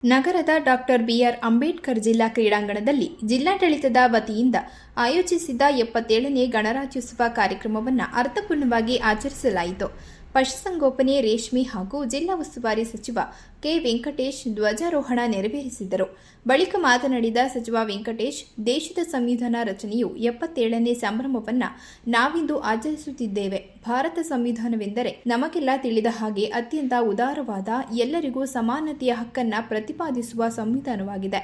ನಗರದ doctor B R Ambedkar ಜಿಲ್ಲಾ ಕ್ರೀಡಾಂಗಣದಲ್ಲಿ ಜಿಲ್ಲಾಡಳಿತದ ವತಿಯಿಂದ ಆಯೋಜಿಸಿದ್ದ 77ನೇ ಗಣರಾಜ್ಯೋತ್ಸವ ಕಾರ್ಯಕ್ರಮವನ್ನು ಅರ್ಥಪೂರ್ಣವಾಗಿ ಆಚರಿಸಲಾಯಿತು. ಪಶುಸಂಗೋಪನೆ, ರೇಷ್ಮೆ ಹಾಗೂ ಜಿಲ್ಲಾ ಉಸ್ತುವಾರಿ ಸಚಿವ ಕೆ. ವೆಂಕಟೇಶ್ ಧ್ವಜಾರೋಹಣ ನೆರವೇರಿಸಿದರು. ಬಳಿಕ ಮಾತನಾಡಿದ ಸಚಿವ ವೆಂಕಟೇಶ್, ದೇಶದ ಸಂವಿಧಾನ ರಚನೆಯು 77ನೇ ಸಂಭ್ರಮವನ್ನು ನಾವಿಂದು ಆಚರಿಸುತ್ತಿದ್ದೇವೆ. ಭಾರತ ಸಂವಿಧಾನವೆಂದರೆ ನಮಗೆಲ್ಲ ತಿಳಿದ ಹಾಗೆ ಅತ್ಯಂತ ಉದಾರವಾದ, ಎಲ್ಲರಿಗೂ ಸಮಾನತೆಯ ಹಕ್ಕನ್ನು ಪ್ರತಿಪಾದಿಸುವ ಸಂವಿಧಾನವಾಗಿದೆ.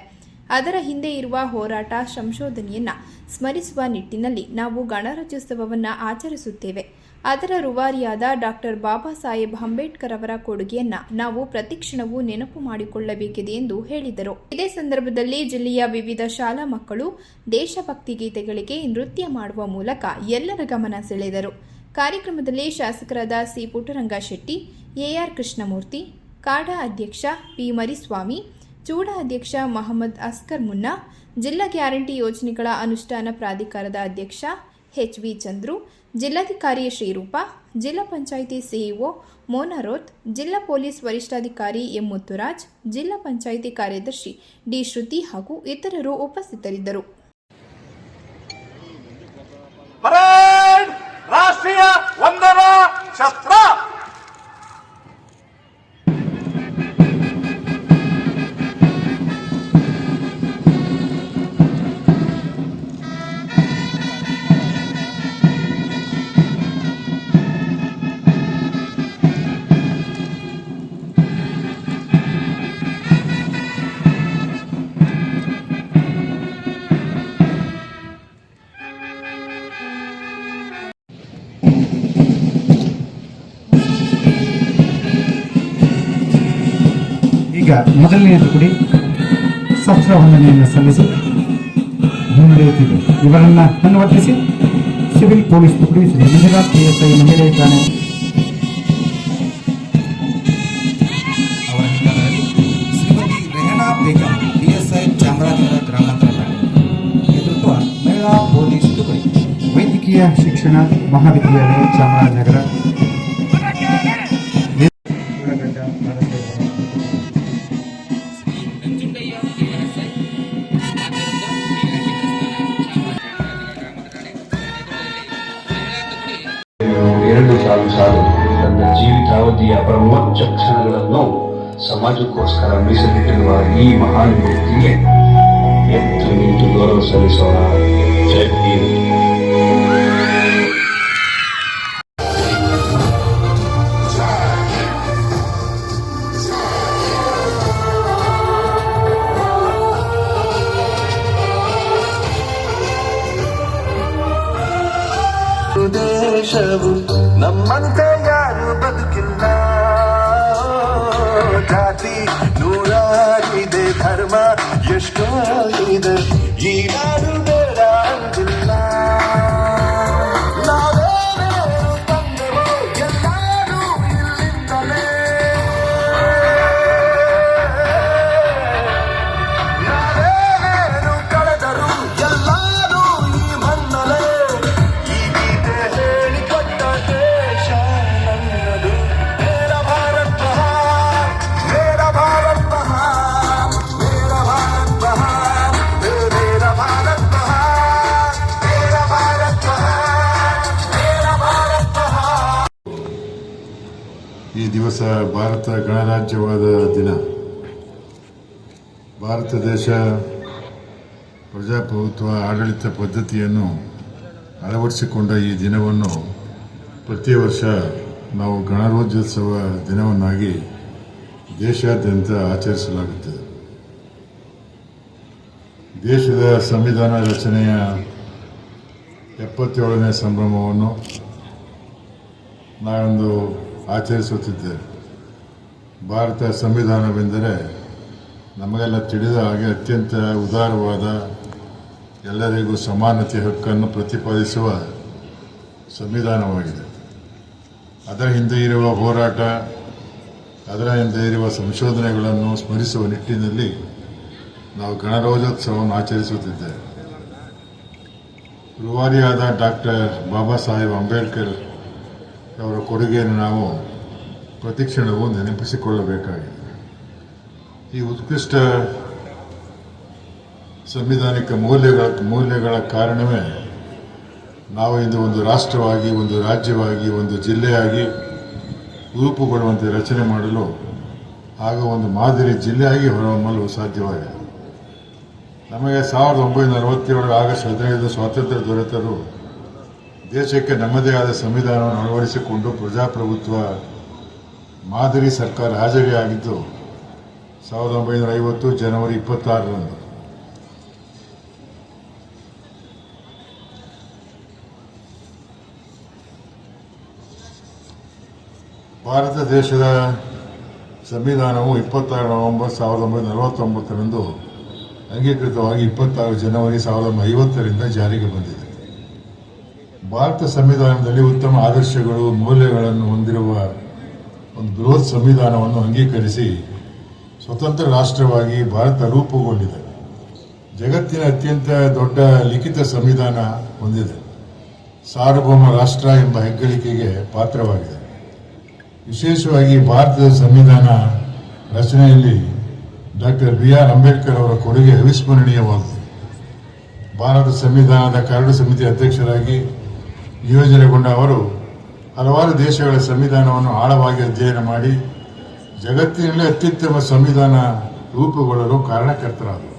ಅದರ ಹಿಂದೆ ಇರುವ ಹೋರಾಟ, ಸಂಶೋಧನೆಯನ್ನು ಸ್ಮರಿಸುವ ನಿಟ್ಟಿನಲ್ಲಿ ನಾವು ಗಣರಾಜ್ಯೋತ್ಸವವನ್ನು ಆಚರಿಸುತ್ತೇವೆ. ಅದರ ರೂವಾರಿಯಾದ ಡಾಕ್ಟರ್ ಬಾಬಾ ಸಾಹೇಬ್ ಅಂಬೇಡ್ಕರ್ ಅವರ ಕೊಡುಗೆಯನ್ನು ನಾವು ಪ್ರತಿಕ್ಷಣವೂ ನೆನಪು ಮಾಡಿಕೊಳ್ಳಬೇಕಿದೆ ಎಂದು ಹೇಳಿದರು. ಇದೇ ಸಂದರ್ಭದಲ್ಲಿ ಜಿಲ್ಲೆಯ ವಿವಿಧ ಶಾಲಾ ಮಕ್ಕಳು ದೇಶಭಕ್ತಿ ಗೀತೆಗಳಿಗೆ ನೃತ್ಯ ಮಾಡುವ ಮೂಲಕ ಎಲ್ಲರ ಗಮನ ಸೆಳೆದರು. ಕಾರ್ಯಕ್ರಮದಲ್ಲಿ ಶಾಸಕರಾದ ಸಿ. ಪುಟ್ಟರಂಗ ಶೆಟ್ಟಿ, ಎಆರ್ ಕೃಷ್ಣಮೂರ್ತಿ, ಕಾಡಾ ಅಧ್ಯಕ್ಷ ಪಿ. ಮರಿಸ್ವಾಮಿ, ಚೂಡಾ ಅಧ್ಯಕ್ಷ ಮಹಮ್ಮದ್ ಅಸ್ಕರ್ ಮುನ್ನಾ, ಜಿಲ್ಲಾ ಗ್ಯಾರಂಟಿ ಯೋಜನೆಗಳ ಅನುಷ್ಠಾನ ಪ್ರಾಧಿಕಾರದ ಅಧ್ಯಕ್ಷ ಎಚ್. ವಿ. ಚಂದ್ರು, ಜಿಲ್ಲಾಧಿಕಾರಿ ಶ್ರೀರೂಪ, ಜಿಲ್ಲಾ ಪಂಚಾಯಿತಿ ಸಿಇಒ ಮೋನಾರೋತ್, ಜಿಲ್ಲಾ ಪೊಲೀಸ್ ವರಿಷ್ಠಾಧಿಕಾರಿ ಎಂ. ಮುತ್ತುರಾಜ್, ಜಿಲ್ಲಾ ಪಂಚಾಯಿತಿ ಕಾರ್ಯದರ್ಶಿ ಡಿ. ಶ್ರುತಿ ಹಾಗೂ ಇತರರು ಉಪಸ್ಥಿತರಿದ್ದರು. ರಾಷ್ಟ್ರೀಯ ವಂದನಾ ಶಸ್ತ್ರ ಈಗ ಮೊದಲನೆಯದು ಕೂಡಿ ಶಸ್ತ್ರ ವಂದನೆಯನ್ನು ಸಲ್ಲಿಸಿ ಮುನ್ನಡೆಯುತ್ತಿದೆ. ಇವರನ್ನು ಅನುವರ್ತಿಸಿ ಸಿವಿಲ್ ಪೊಲೀಸ್ ತುಕಡಿ ಶ್ರೀ ಮಂಜುನಾಥ್ PSI ಮಹಿಳೆ ಠಾಣೆ ಅವರ ಹಿನ್ನೆಲೆಯಲ್ಲಿ ಶ್ರೀಮತಿ ರೆಹನಾ ಬೇಗಂ PSI ಚಾಮರಾಜನಗರ ಗ್ರಾಮಾಂತರ ಠಾಣೆ ನೇತೃತ್ವ ಮಹಿಳಾ ಪೊಲೀಸ್ ತುಕಡಿ ವೈದ್ಯಕೀಯ ಶಿಕ್ಷಣ ಮಹಾವಿದ್ಯಾಲಯ ಚಾಮರಾಜನಗರ ಸಾಲು ತನ್ನ ಜೀವಿತಾವಧಿಯ ಪ್ರಮೋಚ್ಚ ಕ್ಷಣಗಳನ್ನು ಸಮಾಜಕ್ಕೋಸ್ಕರ ಮೀಸಲಿಟ್ಟಿರುವ ಈ ಮಹಾನ್ ವ್ಯಕ್ತಿಗೆ ಎದ್ದು ನಿಂತು ಗೌರವ ಸಲ್ಲಿಸೋಣ. ಜೈ ಭೀಮ್. ದೇಶವು ನಮ್ಮಂತೆ ಯಾರು ಬದುಕಿಲ್ಲ. ಜಾತಿ ನೂರಾರಿದೆ, ಧರ್ಮ ಎಷ್ಟೋ ಇದೆ, ಈ ನಾಡು ಬೇಡ ಅಂದಿಲ್ಲ. ನಾವೇನೇನು ತಂದೆವೋ ಎಲ್ಲರೂ ಇಲ್ಲಿಂದಲೇ, ನಾವೇನೇನು ಕಳೆದರು ಎಲ್ಲರೂ ಈ ಮಣ್ಣಲೇ. ಈ ದಿವಸ ಭಾರತ ಗಣರಾಜ್ಯವಾದ ದಿನ. ಭಾರತ ದೇಶ ಪ್ರಜಾಪ್ರಭುತ್ವ ಆಡಳಿತ ಪದ್ಧತಿಯನ್ನು ಅಳವಡಿಸಿಕೊಂಡ ಈ ದಿನವನ್ನು ಪ್ರತಿ ವರ್ಷ ನಾವು ಗಣರಾಜ್ಯೋತ್ಸವ ದಿನವನ್ನಾಗಿ ದೇಶಾದ್ಯಂತ ಆಚರಿಸಲಾಗುತ್ತದೆ. ದೇಶದ ಸಂವಿಧಾನ ರಚನೆಯ 77ನೇ ಸಂಭ್ರಮವನ್ನು ನಾವೊಂದು ಆಚರಿಸುತ್ತಿದ್ದೇವೆ. ಭಾರತ ಸಂವಿಧಾನವೆಂದರೆ ನಮಗೆಲ್ಲ ತಿಳಿದ ಹಾಗೆ ಅತ್ಯಂತ ಉದಾರವಾದ, ಎಲ್ಲರಿಗೂ ಸಮಾನತೆ ಹಕ್ಕನ್ನು ಪ್ರತಿಪಾದಿಸುವ ಸಂವಿಧಾನವಾಗಿದೆ. ಅದರ ಹಿಂದೆ ಇರುವ ಹೋರಾಟ, ಅದರ ಹಿಂದೆ ಇರುವ ಸಂಶೋಧನೆಗಳನ್ನು ಸ್ಮರಿಸುವ ನಿಟ್ಟಿನಲ್ಲಿ ನಾವು ಗಣರಾಜ್ಯೋತ್ಸವವನ್ನು ಆಚರಿಸುತ್ತಿದ್ದೇವೆ. ರೂವಾರಿಯಾದ ಡಾಕ್ಟರ್ ಬಾಬಾ ಸಾಹೇಬ್ ಅಂಬೇಡ್ಕರ್ ಅವರ ಕೊಡುಗೆಯನ್ನು ನಾವು ಪ್ರತಿಕ್ಷಣವೂ ನೆನಪಿಸಿಕೊಳ್ಳಬೇಕಾಗಿದೆ. ಈ ಉತ್ಕೃಷ್ಟ ಸಂವಿಧಾನಿಕ ಮೌಲ್ಯಗಳ ಕಾರಣವೇ ನಾವು ಇಂದು ಒಂದು ರಾಷ್ಟ್ರವಾಗಿ, ಒಂದು ರಾಜ್ಯವಾಗಿ, ಒಂದು ಜಿಲ್ಲೆಯಾಗಿ ರೂಪುಗೊಳ್ಳುವಂತೆ ರಚನೆ ಮಾಡಲು ಆಗ ಒಂದು ಮಾದರಿ ಜಿಲ್ಲೆಯಾಗಿ ಹೊರಹೊಮ್ಮಲು ಸಾಧ್ಯವಾಗಿದೆ. ನಮಗೆ 1947 ಆಗಸ್ಟ್ 15 ಸ್ವಾತಂತ್ರ್ಯ ದೊರೆತರೂ ದೇಶಕ್ಕೆ ನಮ್ಮದೇ ಆದ ಸಂವಿಧಾನವನ್ನು ಅಳವಡಿಸಿಕೊಂಡು ಪ್ರಜಾಪ್ರಭುತ್ವ ಮಾದರಿ ಸರ್ಕಾರ ಹಾಜರಿಯಾಗಿದ್ದು 1950 ಜನವರಿ 26ರಂದು. ಭಾರತ ದೇಶದ ಸಂವಿಧಾನವು 26 ನವೆಂಬರ್ 1949ರಂದು ಅಂಗೀಕೃತವಾಗಿ 26 ಜನವರಿ 1950ರಿಂದ ಜಾರಿಗೆ ಬಂದಿದೆ. ಭಾರತ ಸಂವಿಧಾನದಲ್ಲಿ ಉತ್ತಮ ಆದರ್ಶಗಳು, ಮೌಲ್ಯಗಳನ್ನು ಹೊಂದಿರುವ ಒಂದು ಬೃಹತ್ ಸಂವಿಧಾನವನ್ನು ಅಂಗೀಕರಿಸಿ ಸ್ವತಂತ್ರ ರಾಷ್ಟ್ರವಾಗಿ ಭಾರತ ರೂಪುಗೊಂಡಿದೆ. ಜಗತ್ತಿನ ಅತ್ಯಂತ ದೊಡ್ಡ ಲಿಖಿತ ಸಂವಿಧಾನ ಹೊಂದಿದೆ. ಸಾರ್ವಭೌಮ ರಾಷ್ಟ್ರ ಎಂಬ ಹೆಗ್ಗಳಿಕೆಗೆ ಪಾತ್ರವಾಗಿದೆ. ವಿಶೇಷವಾಗಿ ಭಾರತದ ಸಂವಿಧಾನ ರಚನೆಯಲ್ಲಿ ಡಾಕ್ಟರ್ BR ಅಂಬೇಡ್ಕರ್ ಅವರ ಕೊಡುಗೆ ಅವಿಸ್ಮರಣೀಯವಾಗಿದೆ. ಭಾರತ ಸಂವಿಧಾನದ ಕರಡು ಸಮಿತಿ ಅಧ್ಯಕ್ಷರಾಗಿ ನಿಯೋಜನೆಗೊಂಡ ಅವರು ಹಲವಾರು ದೇಶಗಳ ಸಂವಿಧಾನವನ್ನು ಆಳವಾಗಿ ಅಧ್ಯಯನ ಮಾಡಿ ಜಗತ್ತಿನಲ್ಲೇ ಅತ್ಯುತ್ತಮ ಸಂವಿಧಾನ ರೂಪುಗೊಳ್ಳಲು ಕಾರಣಕರ್ತರಾದರು.